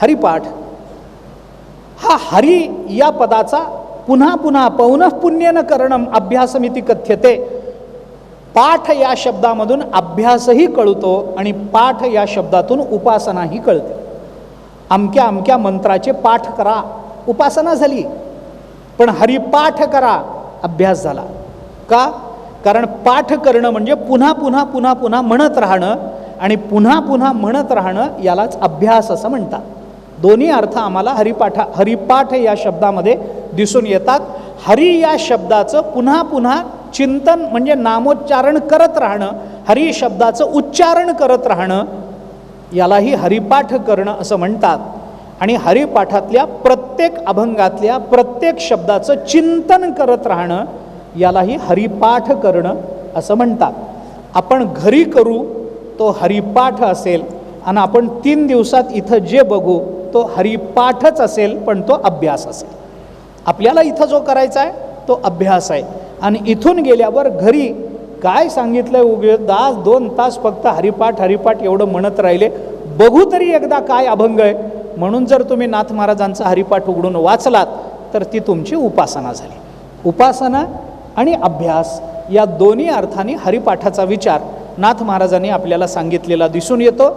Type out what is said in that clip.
हरिपाठ हा हरि या पदाचा पुन्हा पुन्हा पौनःपुन्येन करणं अभ्यासमिति कथ्यते. पाठ या शब्दामधून अभ्यासही कळतो आणि पाठ या शब्दातून उपासनाही कळते. अमक्या अमक्या मंत्राचे पाठ करा, उपासना झाली. पण हरिपाठ करा, अभ्यास झाला. का? कारण पाठ करणं म्हणजे पुन्हा पुन्हा पुन्हा पुन्हा म्हणत राहणं, आणि पुन्हा पुन्हा म्हणत राहणं यालाच अभ्यास असं म्हणतात. दोन्ही अर्थ आम्हाला हरिपाठ या शब्दामध्ये दिसून येतात. हरी या शब्दाचं पुन्हा पुन्हा चिंतन म्हणजे नामोच्चारण करत राहणं, हरी शब्दाचं उच्चारण करत राहणं यालाही हरिपाठ करणं असं म्हणतात. आणि हरिपाठातल्या प्रत्येक अभंगातल्या प्रत्येक शब्दाचं चिंतन करत राहणं यालाही हरिपाठ करणं असं म्हणतात. आपण घरी करू तो हरिपाठ असेल, आणि आपण 3 दिवसात इथं जे बघू तो हरिपाठच असेल, पण तो अभ्यास असेल. आपल्याला इथं जो करायचा आहे तो अभ्यास आहे. आणि इथून गेल्यावर घरी काय सांगितलं आहे, उगे 2 तास फक्त हरिपाठ हरिपाठ एवढं म्हणत राहिले, बघू तरी एकदा काय अभंग आहे. म्हणून जर तुम्ही नाथ महाराजांचा हरिपाठ उघडून वाचलात तर ती तुमची उपासना झाली. उपासना आणि अभ्यास या दोन्ही अर्थाने हरिपाठाचा विचार नाथ महाराजांनी आपल्याला सांगितलेला दिसून येतो.